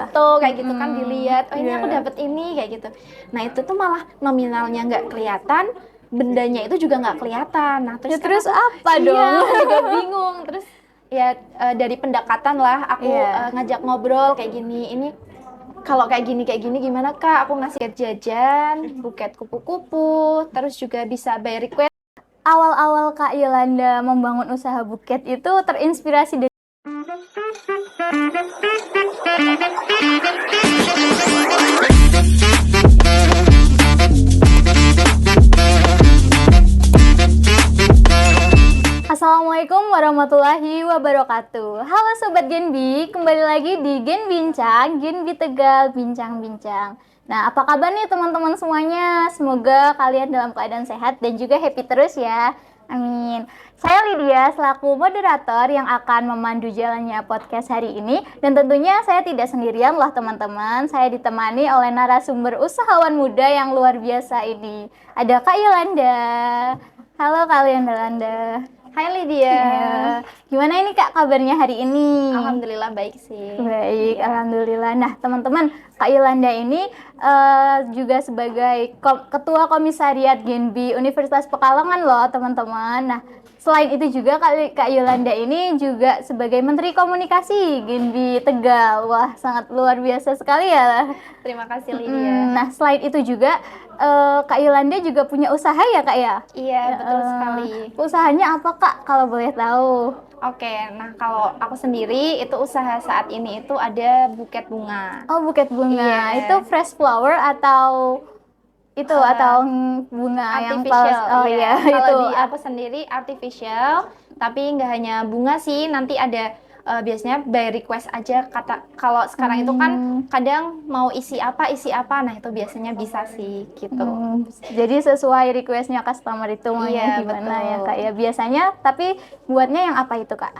foto kayak gitu kan, dilihat, oh ini aku dapat ini kayak gitu. Nah itu tuh malah nominalnya nggak kelihatan, bendanya itu juga nggak kelihatan. Nah terus Ya kan terus aku, apa iya dong? aku juga bingung. Terus ya dari pendekatan lah aku Iya. ngajak ngobrol kayak gini, ini kalau kayak gini gimana Kak? Aku ngasih jajan, buket kupu-kupu, terus juga bisa by request. Awal-awal Kak Yolanda membangun usaha buket itu terinspirasi dari Assalamualaikum warahmatullahi wabarakatuh. Halo Sobat Genbi, kembali lagi di Gen Bincang, Genbi Tegal Bincang-Bincang. Nah, apa kabar nih teman-teman semuanya? Semoga kalian dalam keadaan sehat dan juga happy terus ya. Amin. Saya Lydia selaku moderator yang akan memandu jalannya podcast hari ini. Dan tentunya saya tidak sendirian loh teman-teman. Saya ditemani oleh narasumber usahawan muda yang luar biasa ini. Ada Kak Yolanda. Halo Kak Yolanda. Hai Lydia. Ya, gimana ini Kak kabarnya hari ini? Alhamdulillah baik sih. Baik, Iya. alhamdulillah. Nah, teman-teman, Kak Yolanda ini juga sebagai Ketua Komisariat Genbi Universitas Pekalongan loh, teman-teman. Nah, selain itu juga Kak Yolanda ini juga sebagai Menteri Komunikasi Genbi Tegal. Wah, sangat luar biasa sekali ya. Terima kasih Lydia. Nah, selain itu juga Kak Yolanda juga punya usaha ya Kak ya? Iya, betul sekali. Usahanya apa Kak kalau boleh tahu? Oke, nah kalau aku sendiri itu usaha saat ini itu ada buket bunga. Oh, buket bunga. Iya. Itu fresh flower atau itu Eh, atau bunga yang Artificial, oh iya. iya Kalau itu di aku sendiri artificial, tapi nggak hanya bunga sih, nanti ada biasanya by request aja. Kata kalau sekarang itu kan kadang mau isi apa, nah itu biasanya bisa sih gitu. jadi sesuai requestnya customer itu Iya, maunya gimana ya betul. Kak ya. Biasanya tapi buatnya yang apa itu Kak?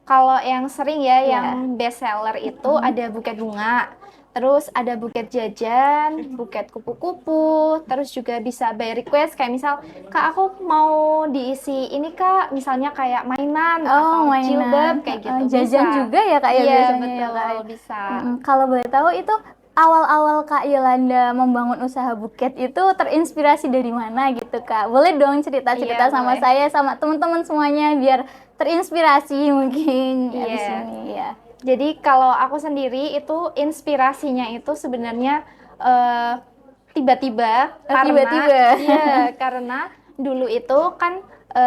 Kalau yang sering ya, Ya. yang best seller itu ada buket bunga, terus ada buket jajan, buket kupu-kupu, terus juga bisa by request kayak misal, Kak aku mau diisi ini Kak, misalnya kayak mainan Oh, atau mainan. jilbab kayak gitu Jajan bisa. juga ya Kak ya Iya biasanya ya Kak. betul bisa. Kalau boleh tahu itu awal-awal Kak Yolanda membangun usaha buket itu terinspirasi dari mana gitu Kak? Boleh dong Iya cerita-cerita sama boleh. saya sama teman-teman semuanya biar terinspirasi mungkin abis Iya. ini ya. Jadi kalau aku sendiri itu inspirasinya itu sebenarnya eh, tiba-tiba karena Tiba-tiba. karena dulu itu kan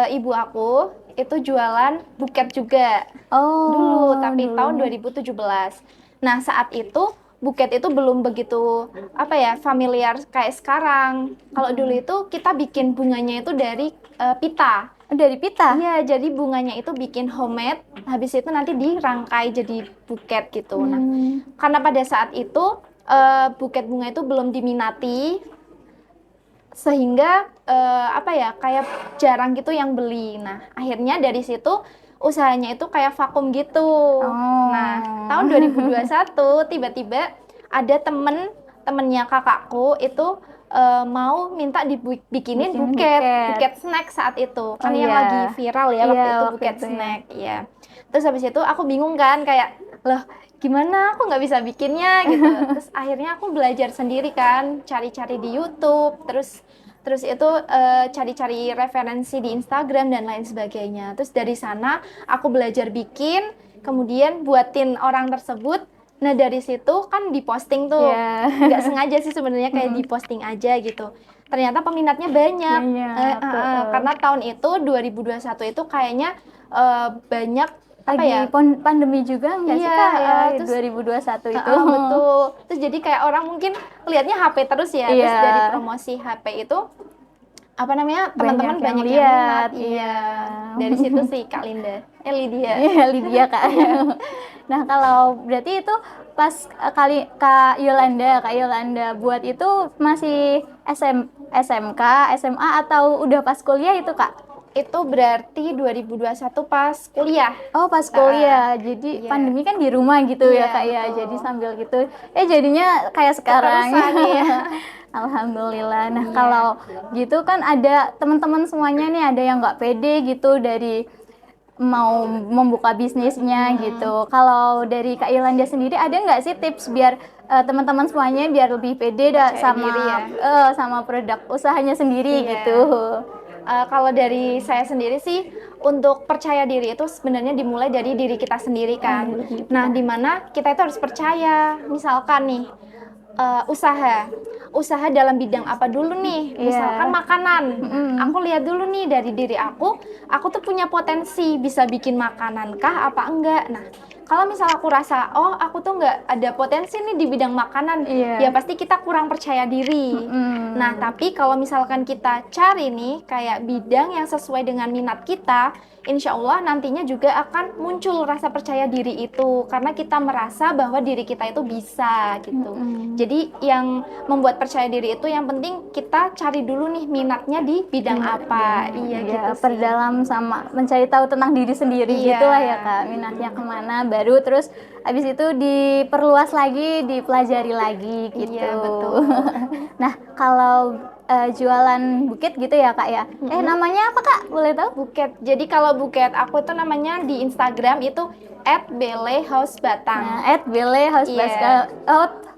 ibu aku itu jualan buket juga dulu Oh, tapi tahun dulunya. 2017. Nah, saat itu buket itu belum begitu apa ya familiar kayak sekarang. Kalau dulu itu kita bikin bunganya itu dari pita. Dari pita. Iya, jadi bunganya itu bikin homemade, habis itu nanti dirangkai jadi buket gitu. Nah, karena pada saat itu buket bunga itu belum diminati, sehingga apa ya, kayak jarang gitu yang beli. Nah, akhirnya dari situ usahanya itu kayak vakum gitu. Nah, tahun 2021 tiba-tiba ada temennya kakakku itu mau minta dibikinin Bikin buket, buket. buket snack saat itu. Oh Kan yang lagi iya. viral ya Iya, waktu itu waktu buket itu ya. snack, ya. Terus habis itu aku bingung kan kayak, loh gimana aku nggak bisa bikinnya gitu. Terus akhirnya aku belajar sendiri kan, cari-cari di YouTube, terus terus itu cari-cari referensi di Instagram dan lain sebagainya. Terus dari sana aku belajar bikin, kemudian buatin orang tersebut. Nah dari situ kan diposting tuh, Iya. nggak sengaja sih sebenarnya kayak diposting aja gitu. Ternyata peminatnya banyak. Banyak. Karena tahun itu 2021 itu kayaknya banyak apa Lagi ya. pandemi juga nggak Iya, sih Kak ya terus 2021 itu? betul. Terus jadi kayak orang mungkin lihatnya HP terus ya. Terus Iya, dari promosi HP itu apa namanya? banyak Teman-teman yang banyak yang minat. lihat. Iya. Iya. Dari situ sih Kak Linda. Lydia. Iya, Lydia Kak. Iya. Nah, kalau berarti itu pas kali Kak Yolanda buat itu masih SMK, SMA atau udah pas kuliah itu Kak? Itu berarti 2021 pas kuliah. Oh, pas Heeh. kuliah. Jadi Iya. pandemi kan di rumah gitu ya Iya, Kak ya. Jadi betul. sambil gitu jadinya kayak sekarang. Keterusan ya. Alhamdulillah. Nah, Iya. kalau gitu kan ada teman-teman semuanya nih ada yang nggak pede gitu dari mau membuka bisnisnya gitu. Kalau dari Kak Yolanda sendiri ada nggak sih tips biar teman-teman semuanya biar lebih pede Percaya diri ya. sama produk usahanya sendiri Iya. gitu? Kalau dari saya sendiri sih, untuk percaya diri itu sebenarnya dimulai dari diri kita sendiri kan. dari diri Nah, kita. dimana kita itu harus percaya. Misalkan nih, usaha dalam bidang apa dulu nih? Iya. Misalkan makanan. Mm-mm. Aku lihat dulu nih dari diri aku tuh punya potensi bisa bikin makanan kah apa enggak? Nah, kalau misal aku rasa, oh aku tuh nggak ada potensi nih di bidang makanan, Iya. ya pasti kita kurang percaya diri. Mm-mm. Nah, tapi kalau misalkan kita cari nih kayak bidang yang sesuai dengan minat kita, insya Allah nantinya juga akan muncul rasa percaya diri itu karena kita merasa bahwa diri kita itu bisa gitu. Mm-mm. Jadi yang membuat percaya diri itu yang penting kita cari dulu nih minatnya di bidang apa. Iya gitu sih. Perdalam sama mencari tahu tentang diri sendiri Iya. gitulah ya Kak, minatnya kemana, baru terus habis itu diperluas lagi, dipelajari lagi gitu. Iya, betul. Nah, kalau jualan buket gitu ya Kak ya. Namanya apa Kak? Boleh tahu? Buket. Jadi kalau buket aku tuh namanya di Instagram itu @belehausbatang. Nah, @bele House Iya.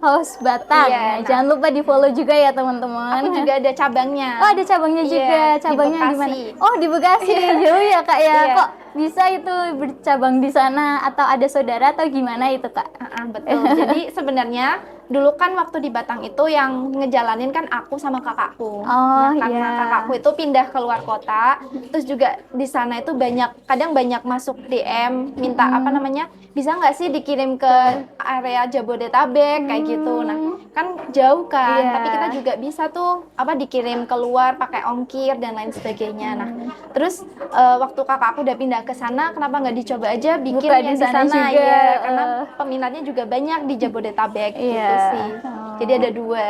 House Batang. Iya, Nah, nah. jangan lupa di follow juga ya teman-teman. Aku juga ada cabangnya. Oh, ada cabangnya Iya, juga. di Cabangnya di mana? Bekasi. Oh, di Bekasi. Jauh ya, Kak ya. Iya. Kok bisa itu bercabang di sana atau ada saudara atau gimana itu, Kak? Betul. Jadi sebenarnya dulu kan waktu di Batang itu yang ngejalanin kan aku sama kakakku. Oh, Karena iya. kakakku itu pindah ke luar kota, terus juga di sana itu kadang banyak masuk DM minta apa namanya, bisa nggak sih dikirim ke area Jabodetabek kayak gitu. Nah, kan jauh kan, Iya. tapi kita juga bisa tuh apa dikirim keluar pakai ongkir dan lain sebagainya. Nah, terus waktu kakakku udah pindah ke sana, kenapa nggak dicoba aja bikin Buka yang di sana juga. ya, karena peminatnya juga banyak di Jabodetabek gitu Iya. sih. Jadi ada 2.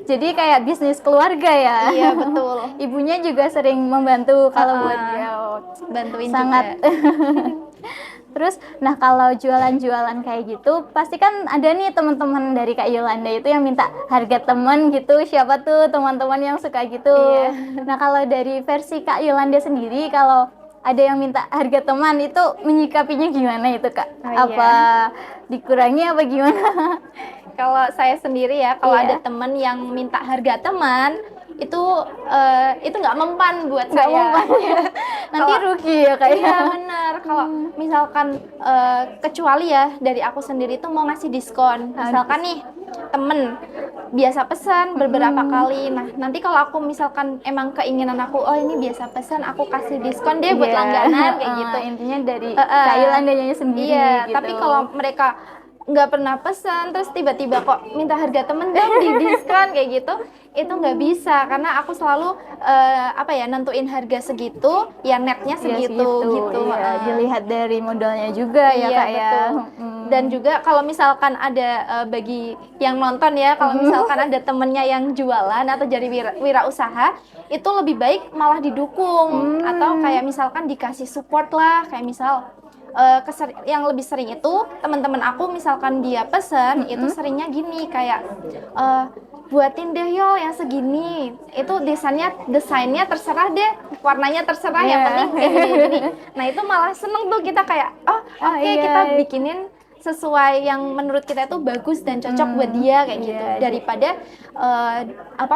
Jadi kayak bisnis keluarga ya. Iya, betul. Ibunya juga sering membantu kalau buat dia. Bantuin Sangat. juga. Terus, nah kalau jualan-jualan kayak gitu, pasti kan ada nih teman-teman dari Kak Yolanda itu yang minta harga teman gitu. Siapa tuh teman-teman yang suka gitu? Iya. Nah kalau dari versi Kak Yolanda sendiri, kalau ada yang minta harga teman itu menyikapinya gimana itu Kak? Oh, iya. Apa dikurangi apa gimana? Kalau saya sendiri ya, kalau Iya. ada teman yang minta harga teman, itu nggak mempan buat Nggak saya. mempan. Nanti Kalau- rugi ya Kak ya? Iya benar. Kalau misalkan kecuali ya dari aku sendiri tuh mau ngasih diskon. Misalkan nih temen biasa pesan beberapa kali. Nah nanti kalau aku misalkan emang keinginan aku, oh ini biasa pesan, aku kasih diskon deh buat Iya. langganan kayak gitu. Intinya dari Kak Yolandanya sendiri Iya, gitu. tapi kalau mereka nggak pernah pesan terus tiba-tiba kok minta harga temen dong di diskon kayak gitu, itu nggak bisa karena aku selalu nentuin harga segitu ya netnya Ya, segitu gitu. Iya, dilihat dari modalnya juga ya Iya, Kak ya. betul. Dan juga kalau misalkan ada bagi yang nonton ya, kalau misalkan ada temennya yang jualan atau jadi wirausaha, itu lebih baik malah didukung atau kayak misalkan dikasih support lah, kayak misal yang lebih sering itu teman-teman aku misalkan dia pesen itu seringnya gini kayak buatin deh yo yang segini, itu desainnya terserah deh, warnanya terserah, yang Iya. penting kayak gini. Nah itu malah seneng tuh kita kayak oke, iya. kita bikinin sesuai yang menurut kita itu bagus dan cocok buat dia kayak gitu, Iya. daripada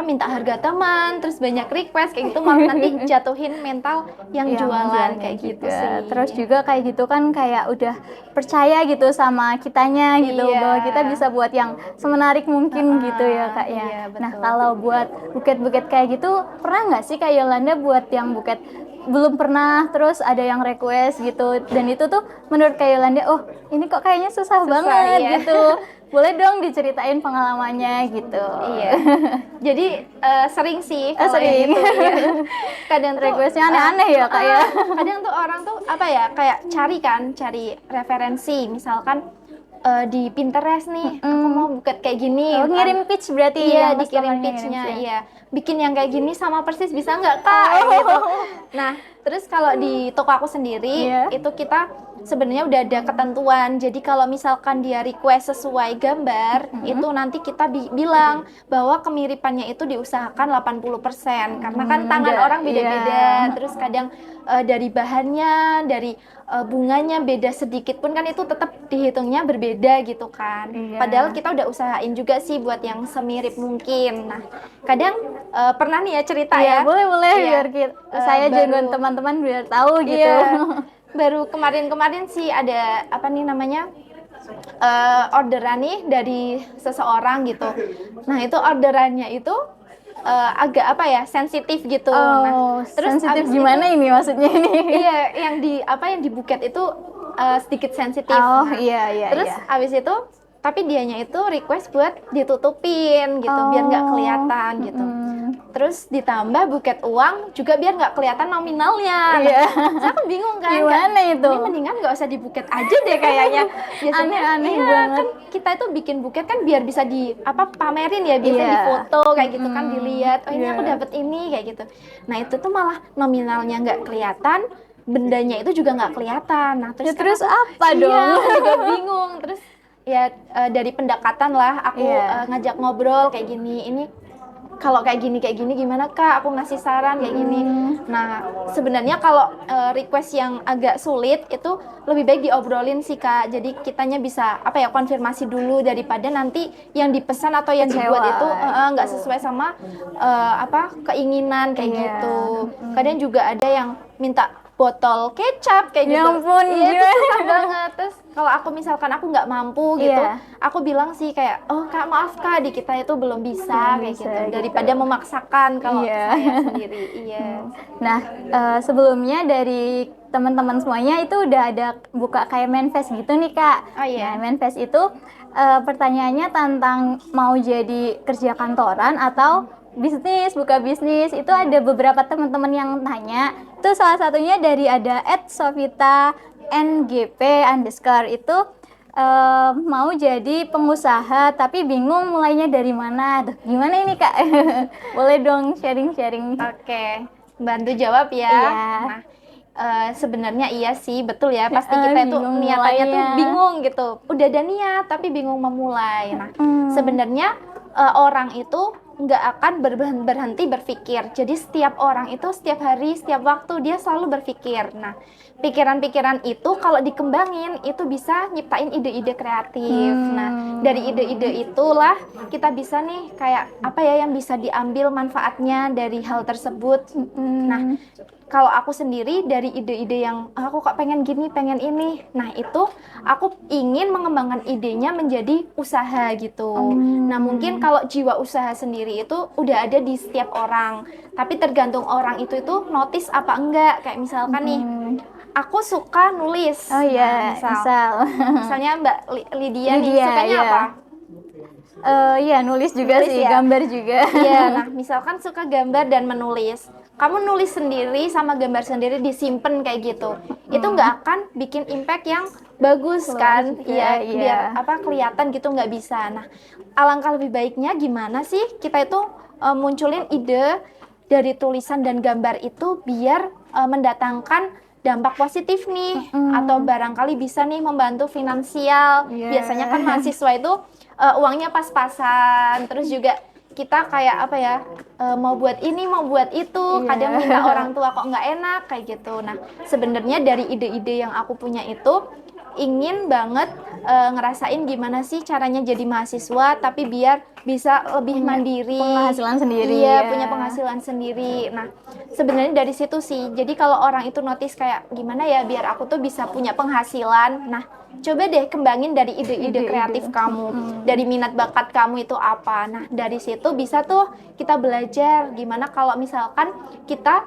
minta harga teman terus banyak request kayak gitu, malah nanti jatuhin mental yang jualan kayak gitu juga. sih. Terus juga kayak gitu kan kayak udah percaya gitu sama kitanya gitu, Iya. bahwa kita bisa buat yang semenarik mungkin gitu ya Kak ya. Iya, betul. Nah kalau buat buket-buket kayak gitu, pernah nggak sih Kak Yolanda buat yang buket? Belum pernah, terus ada yang request gitu, dan itu tuh menurut Kak Yolanda, oh ini kok kayaknya susah banget iya. gitu. Boleh dong diceritain pengalamannya gitu. Iya. Jadi sering sih kalau Sering. yang gitu. Iya. Kadang tuh Requestnya aneh-aneh ya Kak ya. kadang tuh orang tuh kayak cari referensi, misalkan di Pinterest nih, aku mau buket kayak gini. Oh, ngirim pitch berarti. Iya, yang dikirim customer-nya pitch-nya, ngirim pitch. iya. Bikin yang kayak gini sama persis bisa nggak Kak? Kayak gitu. Nah, terus kalau di toko aku sendiri Iya. itu kita sebenarnya udah ada ketentuan. Jadi kalau misalkan dia request sesuai gambar, itu nanti kita bilang bahwa kemiripannya itu diusahakan 80%. Karena kan tangan orang beda-beda. Iya. Terus kadang dari bahannya, dari bunganya beda sedikit pun kan itu tetap dihitungnya berbeda gitu kan. Iya. Padahal kita udah usahain juga sih buat yang semirip mungkin. Nah, kadang pernah nih ya cerita Iya, ya. boleh Iya. biar saya juga teman-teman biar tahu gitu. Iya. Baru kemarin-kemarin sih ada apa nih namanya orderan nih dari seseorang gitu. Nah itu orderannya itu agak apa ya sensitif gitu. Nah terus sensitif abis gimana itu, ini maksudnya ini? iya yang di buket itu sedikit sensitif. Oh Nah, iya. terus abis itu tapi dianya itu request buat ditutupin gitu biar nggak kelihatan gitu. Terus ditambah buket uang juga biar nggak kelihatan nominalnya. Iya. Nah, saya kan bingung kan. Gimana itu? Ini mendingan nggak usah dibuket aja deh kayaknya. Biasanya Aneh-aneh iya, banget. kan kita itu bikin buket kan biar bisa di pamerin ya, biasa Iya. di foto kayak gitu kan dilihat. Oh ini Iya. aku dapat ini kayak gitu. Nah itu tuh malah nominalnya nggak kelihatan, bendanya itu juga nggak kelihatan. Nah Ya, kan terus aku, apa iya, dong? aku juga bingung. Terus ya dari pendekatan lah aku Iya. ngajak ngobrol kayak gini. Ini kalau kayak gini gimana Kak? Aku ngasih saran kayak gini. Nah, sebenarnya kalau request yang agak sulit itu lebih baik diobrolin sih Kak. Jadi kitanya bisa apa ya konfirmasi dulu daripada nanti yang dipesan atau yang Kecewa, dibuat itu nggak sesuai sama apa keinginan kayak Iya. gitu. Kadang juga ada yang minta botol kecap kayak Ya gitu. ampun, Iya, itu gimana? susah banget. Terus kalau aku misalkan aku nggak mampu gitu, Iya. aku bilang sih kayak, oh Kak maaf Kak, di kita itu belum bisa Belum kayak bisa, gitu. gitu. Daripada memaksakan kalau Iya. saya sendiri. Iya. Nah, sebelumnya dari teman-teman semuanya itu udah ada buka kayak manifest gitu nih Kak. Oh iya. Nah, manifest itu pertanyaannya tentang mau jadi kerja kantoran atau bisnis, buka bisnis. Itu ada beberapa teman-teman yang tanya. Itu salah satunya dari ada @sovita ngp _ itu mau jadi pengusaha tapi bingung mulainya dari mana. Tuh, gimana ini Kak? Boleh dong sharing-sharing. Oke, bantu jawab ya. Iya. Nah, sebenarnya iya sih, betul ya. Pasti kita itu Bingung niatannya tuh mulainya. bingung gitu. Udah ada niat tapi bingung memulai. Nah, sebenarnya orang itu nggak akan berhenti berpikir. Jadi setiap orang itu setiap hari, setiap waktu dia selalu berpikir. Nah, pikiran-pikiran itu kalau dikembangin itu bisa nyiptain ide-ide kreatif. Nah, dari ide-ide itulah kita bisa nih kayak apa ya yang bisa diambil manfaatnya dari hal tersebut. Nah, kalau aku sendiri dari ide-ide yang aku kok pengen gini, pengen ini. Nah, itu aku ingin mengembangkan idenya menjadi usaha gitu. Nah, mungkin kalau jiwa usaha sendiri itu udah ada di setiap orang. Tapi tergantung orang itu notice apa enggak. Kayak misalkan nih, aku suka nulis. Oh iya, Nah, misalnya Mbak Lydia nih Lydia, sukanya iya. apa? Iya, nulis juga Nulis sih, ya? gambar juga. Iya, nah misalkan suka gambar dan menulis. Kamu nulis sendiri sama gambar sendiri disimpan kayak gitu. Itu nggak akan bikin impact yang bagus kan? juga, Iya, iya. biar apa kelihatan gitu nggak bisa. Nah, alangkah lebih baiknya gimana sih kita itu munculin ide dari tulisan dan gambar itu biar mendatangkan dampak positif nih atau barangkali bisa nih membantu finansial. Iya. Biasanya kan mahasiswa itu uangnya pas-pasan, terus juga kita kayak apa ya mau buat ini mau buat itu, Iya. kadang minta orang tua kok nggak enak kayak gitu. Nah sebenarnya dari ide-ide yang aku punya itu ingin banget ngerasain gimana sih caranya jadi mahasiswa tapi biar bisa lebih mandiri, penghasilan sendiri, iya ya. punya penghasilan sendiri. Nah sebenarnya dari situ sih, jadi kalau orang itu notice kayak gimana ya biar aku tuh bisa punya penghasilan. Nah coba deh kembangin dari ide-ide kreatif kamu, dari minat bakat kamu itu apa. Nah dari situ bisa tuh kita belajar gimana kalau misalkan kita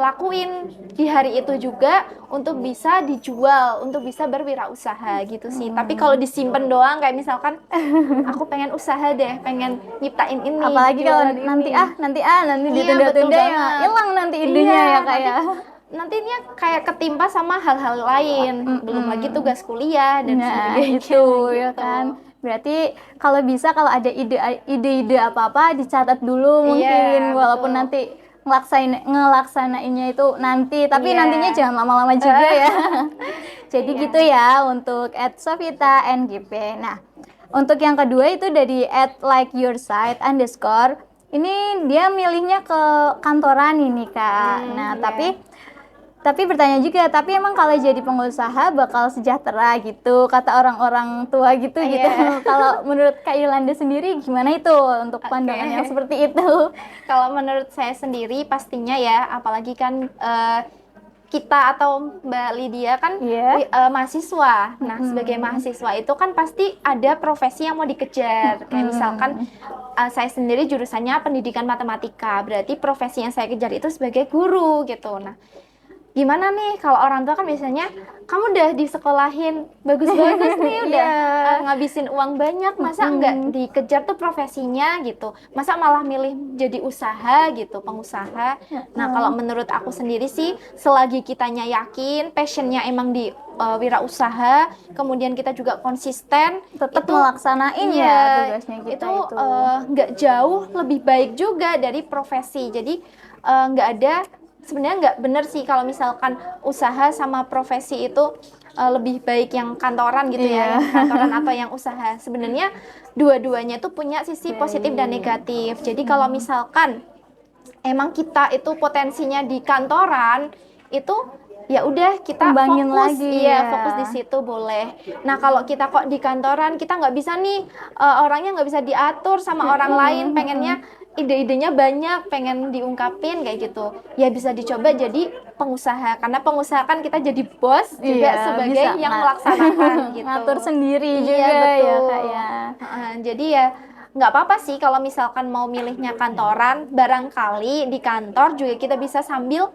lakuin di hari itu juga untuk bisa dijual, untuk bisa berwirausaha gitu sih. Tapi kalau disimpan doang kayak misalkan aku pengen usaha deh, pengen nyiptain ini. Apalagi kalau jualan nanti ini. nanti Iya, ditunda-tunda betul ya banget. hilang nanti idenya Iya, ya Kak ya. nantinya kayak ketimpa sama hal-hal lain, belum lagi tugas kuliah dan Nah, sebagainya itu ya gitu. kan. Berarti kalau bisa kalau ada ide-ide apa-apa dicatat dulu Iya, mungkin walaupun betul. nanti ngelaksanainnya itu nanti, tapi Iya. nantinya jangan lama-lama juga ya. Jadi Iya. gitu ya untuk @sofita_ngp. Nah, untuk yang kedua itu dari @likeyoursite_. Ini dia milihnya ke kantoran ini Kak. Nah, Iya. tapi bertanya juga, tapi emang kalau jadi pengusaha bakal sejahtera gitu, kata orang-orang tua gitu gitu. Iya. Kalau menurut Kak Yolanda sendiri gimana itu untuk pandangan yang Oke. seperti itu? Kalau menurut saya sendiri pastinya ya, apalagi kan kita atau Mbak Lydia kan Iya. mahasiswa. Nah, sebagai Mm-mm. mahasiswa itu kan pasti ada profesi yang mau dikejar. Kayak misalkan Mm-mm. saya sendiri jurusannya pendidikan matematika, berarti profesi yang saya kejar itu sebagai guru gitu. Nah, gimana nih kalau orang tua kan biasanya kamu udah disekolahin bagus-bagus nih, udah Iya. ngabisin uang banyak, masa nggak Mm-mm. dikejar tuh profesinya gitu, masa malah milih jadi usaha gitu, pengusaha. Nah, kalau menurut aku sendiri sih, selagi kitanya yakin passionnya emang di wirausaha, kemudian kita juga konsisten, Tetap itu melaksanain ya iya, tugasnya kita itu itu. nggak jauh lebih baik juga dari profesi. Jadi nggak ada, sebenarnya nggak bener sih kalau misalkan usaha sama profesi itu lebih baik yang kantoran gitu ya, Iya. yang kantoran atau yang usaha. Sebenarnya dua-duanya itu punya sisi positif dan Baik. negatif. Jadi kalau misalkan emang kita itu potensinya di kantoran, itu ya udah kita Kembangin fokus, lagi iya ya. fokus di situ boleh. Nah, kalau kita kok di kantoran, kita nggak bisa nih, orangnya nggak bisa diatur sama orang lain, pengennya ide-idenya banyak, pengen diungkapin kayak gitu, ya bisa dicoba jadi pengusaha, karena pengusaha kan kita jadi bos juga Iya, sebagai bisa yang melaksanakan gitu. ngatur sendiri Iya juga ya Kak betul. ya. Jadi ya nggak apa-apa sih kalau misalkan mau milihnya kantoran, barangkali di kantor juga kita bisa sambil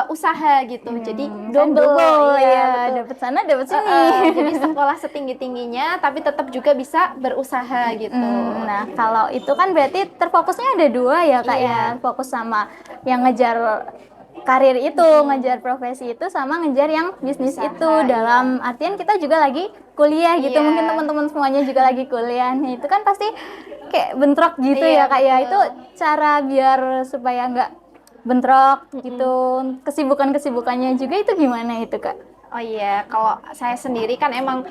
usaha gitu. Jadi Kan double, double iya ya, betul. dapat sana dapat sini. Jadi sekolah setinggi-tingginya, tapi tetap juga bisa berusaha gitu. Nah, kalau itu kan berarti terfokusnya ada dua ya Kak ya, Iya. fokus sama yang ngejar karir itu, ngejar profesi itu, sama ngejar yang bisnis Usaha, itu. iya. Dalam artian kita juga lagi kuliah gitu, Iya. mungkin teman-teman semuanya juga lagi kuliah. Nah, itu kan pasti kayak bentrok gitu Iya, ya Kak ya. Itu betul. cara biar supaya nggak bentrok gitu, Mm-mm. kesibukannya juga itu gimana itu Kak? Oh iya, kalau saya sendiri kan emang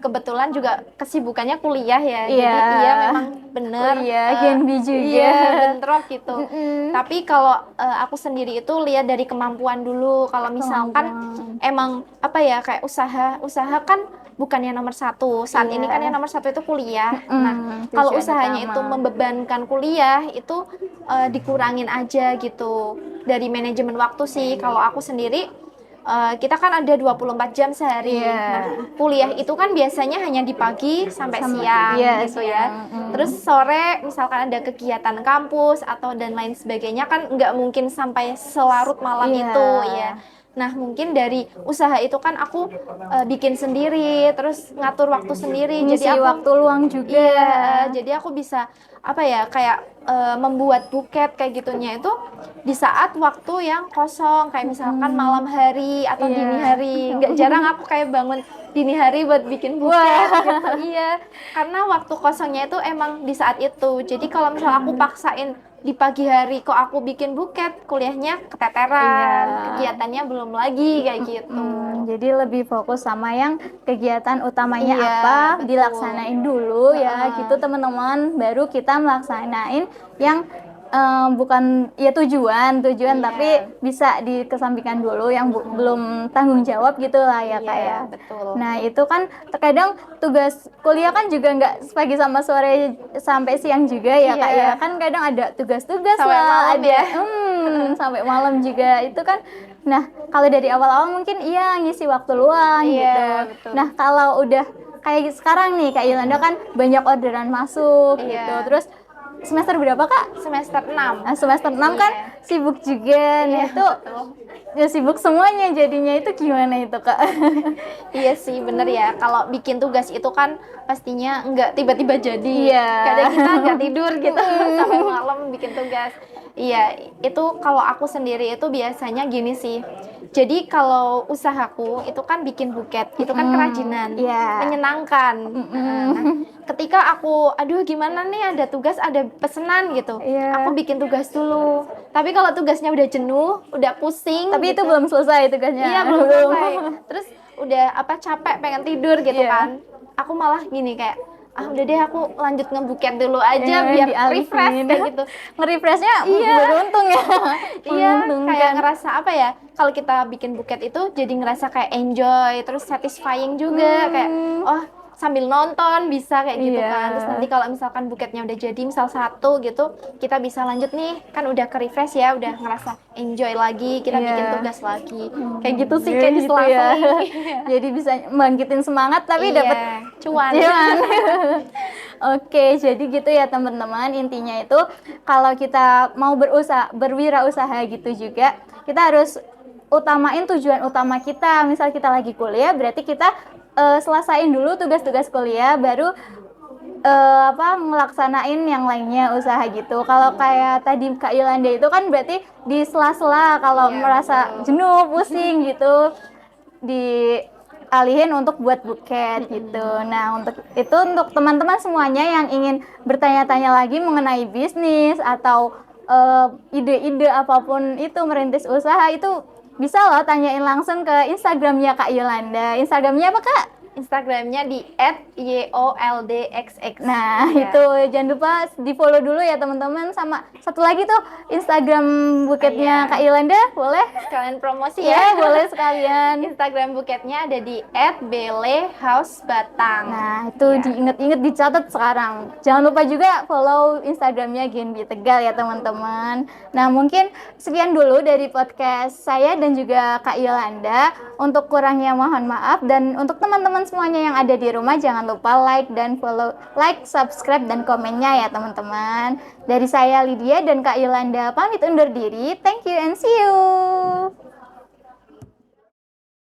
kebetulan juga kesibukannya kuliah ya. Iya, Jadi iya memang bener, kuliah Genbi juga. iya bentrok gitu. Mm-mm. Tapi kalau aku sendiri itu lihat dari kemampuan dulu. Kalau misalkan Kemampuan. emang apa ya, kayak usaha kan bukan yang nomor satu. Saat ini kan yang Iya. nomor satu itu kuliah. Nah, kalau Tujuan usahanya utama. itu membebankan kuliah, itu dikurangin aja gitu. Dari manajemen waktu sih, kalau aku sendiri kita kan ada 24 jam sehari. Iya. Nah, kuliah itu kan biasanya hanya di pagi sampai siang Iya, gitu ya. siang. Terus sore misalkan ada kegiatan kampus atau dan lain sebagainya, kan nggak mungkin sampai selarut malam Iya. itu ya. Nah, mungkin dari usaha itu kan aku bikin sendiri, terus ngatur waktu sendiri. Ngisi Jadi aku waktu luang juga. iya, jadi aku bisa apa ya, kayak membuat buket kayak gitunya itu di saat waktu yang kosong, kayak misalkan malam hari atau Iya. dini hari. Nggak jarang aku kayak bangun dini hari buat bikin buket Wah. gitu. Iya, karena waktu kosongnya itu emang di saat itu. Jadi kalau misal aku paksain di pagi hari kok aku bikin buket, kuliahnya keteteran, Iya. kegiatannya belum lagi kayak gitu. Jadi lebih fokus sama yang kegiatan utamanya Iya, apa, betul. dilaksanain dulu ya Heeh. gitu teman-teman, baru kita melaksanain yang bukan ya tujuan Iya. tapi bisa dikesampingkan dulu yang belum tanggung jawab gitu lah ya Kak Iya, ya. betul. Nah itu kan terkadang tugas kuliah kan juga nggak pagi sama sore sampai siang juga ya Kak Iya. ya, kan kadang ada tugas-tugas Sampai lah, malam ada ya. sampai malam juga itu kan. Nah kalau dari awal-awal mungkin iya ngisi waktu luang Iya, gitu. betul. Nah kalau udah kayak sekarang nih Kak Yolanda kan banyak orderan masuk Iya. gitu, terus semester berapa Kak? Semester 6. Nah, semester 6 kan Iya. sibuk juga. Nah, Iya, itu betul. ya sibuk semuanya jadinya, itu gimana itu Kak? Iya sih, bener ya. Kalau bikin tugas itu kan pastinya nggak tiba-tiba jadi. Iya. Kadang kita nggak tidur gitu sampai malam bikin tugas. Iya, itu kalau aku sendiri itu biasanya gini sih. Jadi kalau usahaku itu kan bikin buket, itu kan kerajinan, Iya. menyenangkan. Nah, ketika aku, aduh gimana nih, ada tugas, ada pesanan gitu, Iya. aku bikin tugas dulu. Tapi kalau tugasnya udah jenuh, udah pusing Tapi itu gitu. belum selesai tugasnya. Iya, belum selesai. Terus udah capek pengen tidur gitu Iya. kan. Aku malah gini kayak udah deh aku lanjut ngebuket dulu aja Iya, biar dialihin. refresh kayak gitu. Nge-refreshnya Iya. beruntung ya. Iya, kayak Menguntungkan. ngerasa apa ya? Kalau kita bikin buket itu jadi ngerasa kayak enjoy, terus satisfying juga kayak oh sambil nonton bisa kayak gitu Iya. kan. Terus nanti kalau misalkan buketnya udah jadi misal satu gitu, kita bisa lanjut nih, kan udah ke refresh ya, udah ngerasa enjoy lagi, kita Iya. bikin tugas lagi. Kayak gitu sih, Iya, kayak gitu ya. diselang-seling. Jadi bisa bangkitin semangat tapi Iya, dapat cuan. cuan. Oke, jadi gitu ya teman-teman. Intinya itu kalau kita mau berwirausaha gitu juga, kita harus utamain tujuan utama kita. Misal kita lagi kuliah, berarti kita selesain dulu tugas-tugas kuliah, baru ngelaksanain yang lainnya usaha gitu. Kalau kayak tadi Kak Yolanda itu kan berarti di sela-sela kalau Iya, merasa betul. jenuh, pusing gitu, dialihin untuk buat buket gitu. Nah, untuk teman-teman semuanya yang ingin bertanya-tanya lagi mengenai bisnis atau ide-ide apapun itu merintis usaha, itu bisa loh tanyain langsung ke Instagramnya Kak Yolanda. Instagramnya apa Kak? Instagramnya di @yoldxx. Nah, Ya. itu jangan lupa di-follow dulu ya teman-teman. Sama satu lagi tuh Instagram buketnya Iya. Kak Yolanda, boleh? Sekalian promosi Ya, ya. boleh sekalian. Instagram buketnya ada di @beleHouseBatang. Nah, itu Ya. diinget-inget, dicatat sekarang. Jangan lupa juga follow Instagramnya Genbi Tegal ya teman-teman. Nah, mungkin sekian dulu dari podcast saya dan juga Kak Yolanda. Untuk kurangnya mohon maaf, dan untuk teman-teman semuanya yang ada di rumah jangan lupa like, subscribe, dan komennya ya teman-teman. Dari saya Lydia dan Kak Yolanda pamit undur diri. Thank you and see you.